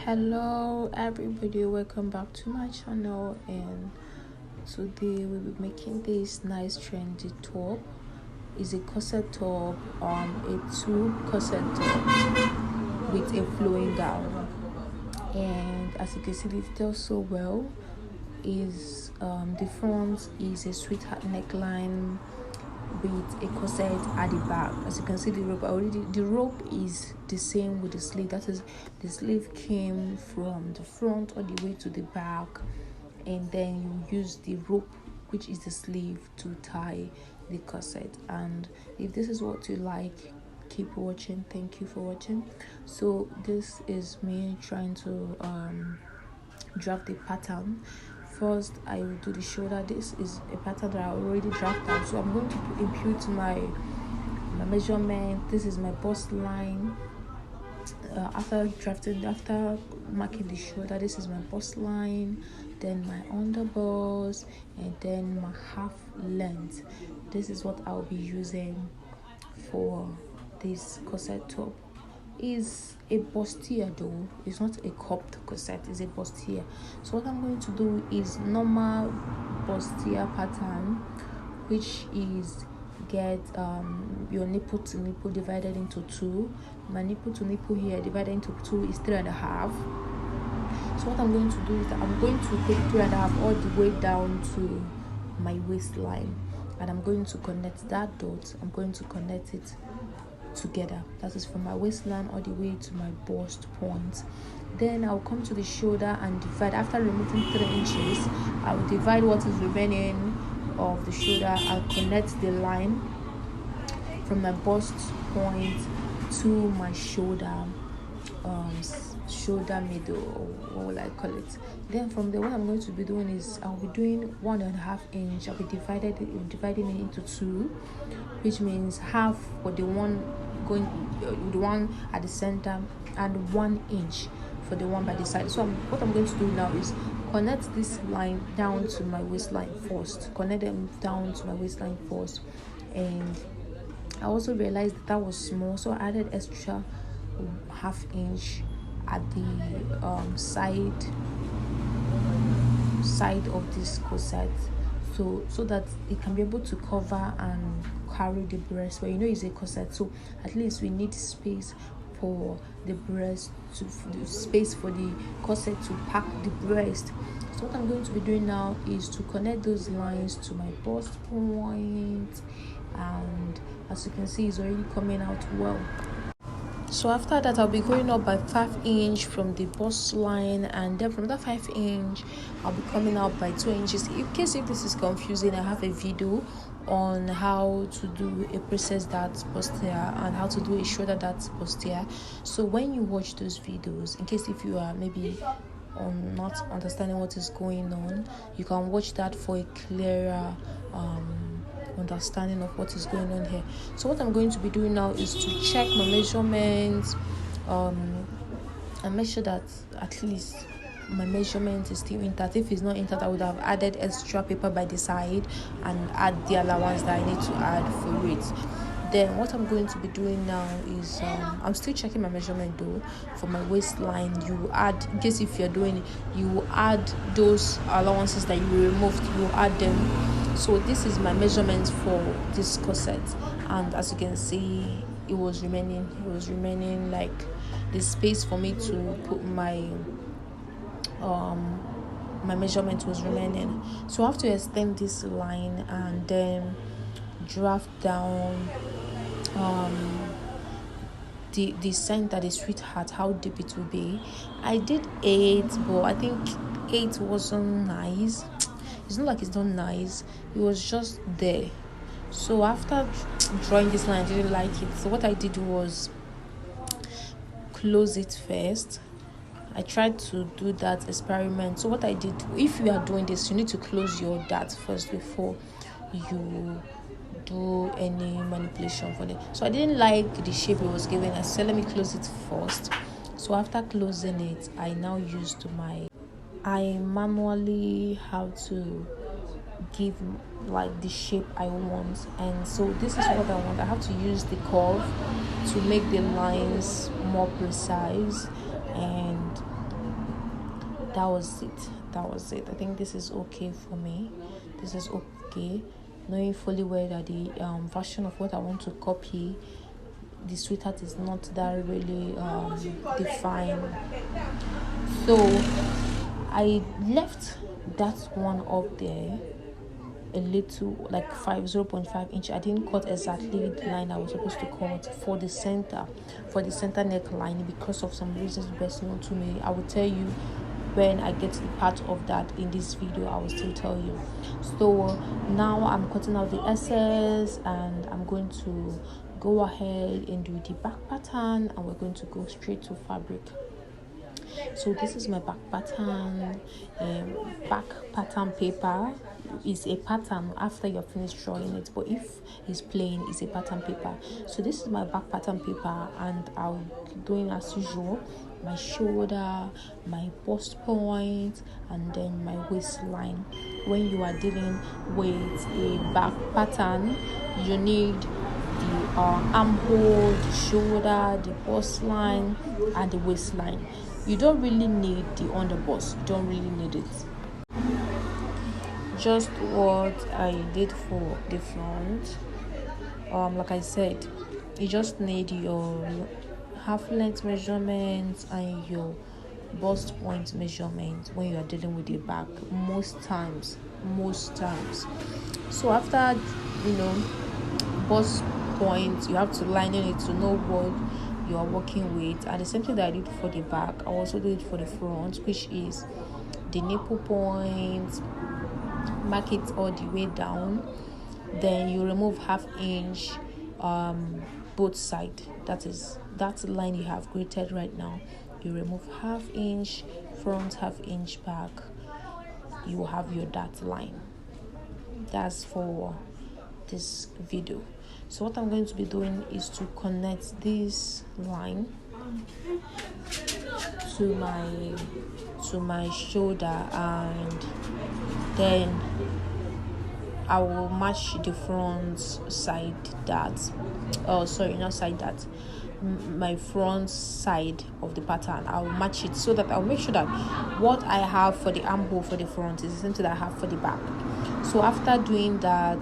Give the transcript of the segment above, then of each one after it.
Hello everybody, welcome back to my channel, and today we'll be making this nice trendy top. It's a corset top, a two corset top with a flowing gown, and as you can see it tells so well. Is the front is a sweetheart neckline with a corset at the back. As you can see, the rope is the same with the sleeve. That is, the sleeve came from the front all the way to the back, and then you use the rope, which is the sleeve, to tie the corset. And if this is what you like, keep watching. Thank you for watching. So this is me trying to draft the pattern. First, I will do the shoulder. This is a pattern that I already drafted, so I'm going to impute my measurement. This is my bust line. After marking the shoulder, this is my bust line, then my underbust, and then my half length. This is what I'll be using for this corset top. Is a bustier though, it's not a cupped corset, it's a bustier. So what I'm going to do is normal bustier pattern, which is get your nipple to nipple divided into two. My nipple to nipple here divided into two is 3.5. So what I'm going to do is that I'm going to take 3.5 all the way down to my waistline, and I'm going to connect that dot. I'm going to connect it together. That is from my waistline all the way to my bust point. Then I'll come to the shoulder and divide. After removing 3 inches, I will divide what is remaining of the shoulder. I'll connect the line from my bust point to my shoulder middle, or what will I call it. Then from there, what I'm going to be doing is I'll be doing 1.5 inch. I'll be dividing it into 2, which means half for the one at the center and 1 inch for the one by the side. So what I'm going to do now is connect this line down to my waistline first. Connect them down to my waistline first, and I also realized that was small, so I added extra half inch at the side of this corset, so that it can be able to cover and carry the breast. But it's a corset, so at least we need space for the breast, space for the corset to pack the breast. So what I'm going to be doing now is to connect those lines to my bust point, and as you can see, it's already coming out well. So after that, I'll be going up by 5 inch from the bust line, and then from that 5 inch I'll be coming out by 2 inches. In case if this is confusing, I have a video on how to do a princess that's bustier and how to do a shoulder that's bustier. So when you watch those videos, in case if you are maybe not understanding what is going on, you can watch that for a clearer understanding of what is going on here. So what I'm going to be doing now is to check my measurements and make sure that at least my measurement is still intact. If it's not intact, I would have added extra paper by the side and add the allowance that I need to add for it. Then what I'm going to be doing now is I'm still checking my measurement though. For my waistline, you add, in case if you're doing it, you add those allowances that you removed, you add them. So this is my measurement for this corset, and as you can see, it was remaining like the space for me to put my my measurement was remaining. So I have to extend this line and then draft down the center, the sweetheart, how deep it will be. I did 8, but I think 8 wasn't nice. It's not like it's not nice, it was just there. So after drawing this line, I didn't like it. So what I did was close it first. I tried to do that experiment. So what I did, if you are doing this, you need to close your dart first before you do any manipulation for it. So I didn't like the shape it was giving. I said let me close it first. So after closing it, I manually have to give like the shape I want, and so this is what I want. I have to use the curve to make the lines more precise, and that was it. I think this is okay for me. This is okay, knowing fully well that the version of what I want to copy, the sweetheart, is not that really defined. So I left that one up there a little, like 0.5 inch. I didn't cut exactly the line I was supposed to cut for the center neckline, because of some reasons best known to me. I will tell you when I get to the part of that in this video. I will still tell you. So now I'm cutting out the excess, and I'm going to go ahead and do the back pattern, and we're going to go straight to fabric. So this is my back pattern. Back pattern paper is a pattern after you're finished drawing it, but if it's plain, it's a pattern paper. So this is my back pattern paper, and I'll be doing as usual my shoulder, my bust point, and then my waistline. When you are dealing with a back pattern, you need the armhole, the shoulder, the bust line, and the waistline. You don't really need the underbust. You don't really need it. Just what I did for the front. Like I said, you just need your half length measurements and your bust point measurement when you are dealing with the back. Most times. So after bust point, you have to line it to know what you are working with. And the same thing that I did for the back, I also did it for the front, which is the nipple point. Mark it all the way down, then you remove half inch both side. That's the line you have created right now. You remove half inch front, half inch back. You will have your dot line. That's for this video. So what I'm going to be doing is to connect this line to my shoulder, and then I will match the front side my front side of the pattern. I will match it so that I'll make sure that what I have for the armhole for the front is the same thing that I have for the back. So after doing that,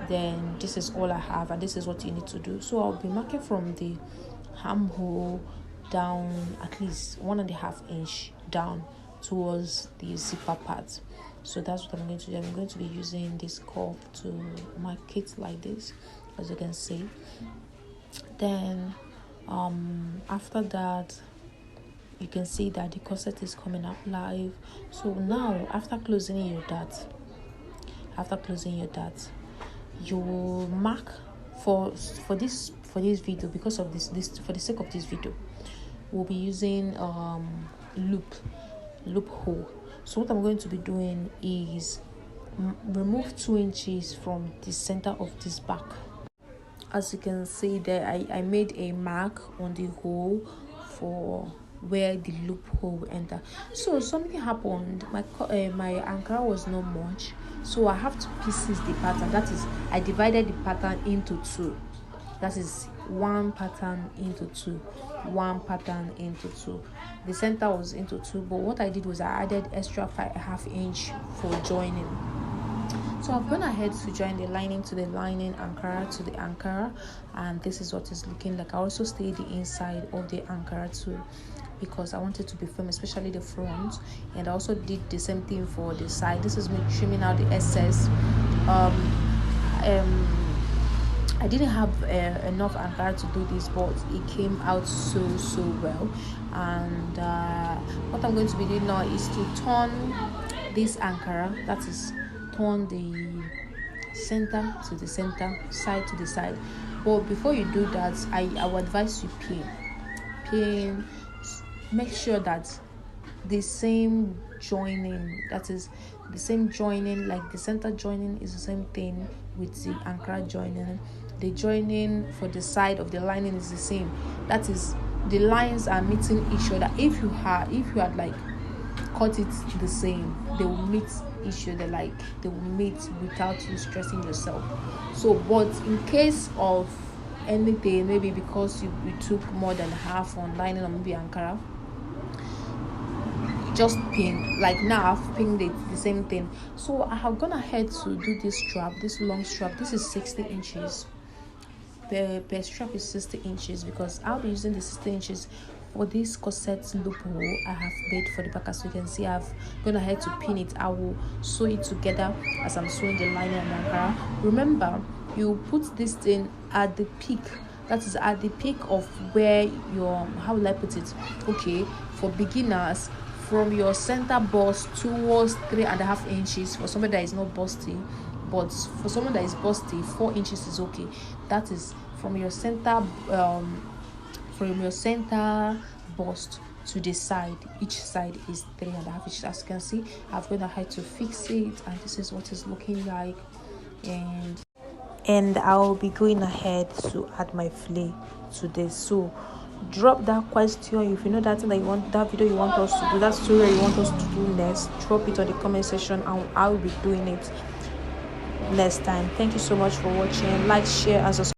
then this is all I have, and this is what you need to do. So I'll be marking from the armhole down at least 1.5 inch down towards the zipper part. So that's what I'm going to do. I'm going to be using this curve to mark it like this, as you can see. Then after that, you can see that the corset is coming up live. So now after closing your dart, you will mark for this video, because of this for the sake of this video, we'll be using loophole. So what I'm going to be doing is remove 2 inches from the center of this back. As you can see there, I made a mark on the hole for where the loophole will enter. So something happened. My ankara was not much, so I have to pieces the pattern. That is, I divided the pattern into two. That is one pattern into two. The center was into two, but what I did was I added extra 5.5 inch for joining. So I've gone ahead to join the lining to the lining, ankara to the ankara, and this is what it's looking like. I also stayed the inside of the ankara too, because I wanted to be firm, especially the front, and I also did the same thing for the side. This is me trimming out the excess. I didn't have enough ankara to do this, but it came out so well. And what I'm going to be doing now is to turn this ankara, that is, turn the center to the center, side to the side. But before you do that, I would advise you pin. Make sure that the same joining, that is the same joining, like the center joining is the same thing with the ankara joining. The joining for the side of the lining is the same. That is, the lines are meeting each other. If you had like cut it the same, they will meet each other, like they will meet without you stressing yourself. So, but in case of anything, maybe because you took more than half on lining or maybe ankara, just pin. Like now I've pinned it the same thing. So I have gone ahead to do this strap, this long strap. This is 60 inches. Per strap is 60 inches because I'll be using the 60 inches for this corset loophole I have made for the back. As you can see, I've gone ahead to pin it. I will sew it together as I'm sewing the lining and the ankara. Remember, you put this thing at the peak, that is at the peak of where your, how will I put it, okay, for beginners, from your center bust towards 3.5 inches for somebody that is not busty. But for someone that is busty, 4 inches is okay. That is from your center bust to the side. Each side is 3.5 inches. As you can see, I've gone ahead to fix it, and this is what it's looking like. And I'll be going ahead to add my fillet to this. So drop that question. If you know that thing that you want, that video you want us to do, that tutorial you want us to do next, drop it on the comment section and I will be doing it next time. Thank you so much for watching. Like, share, and subscribe.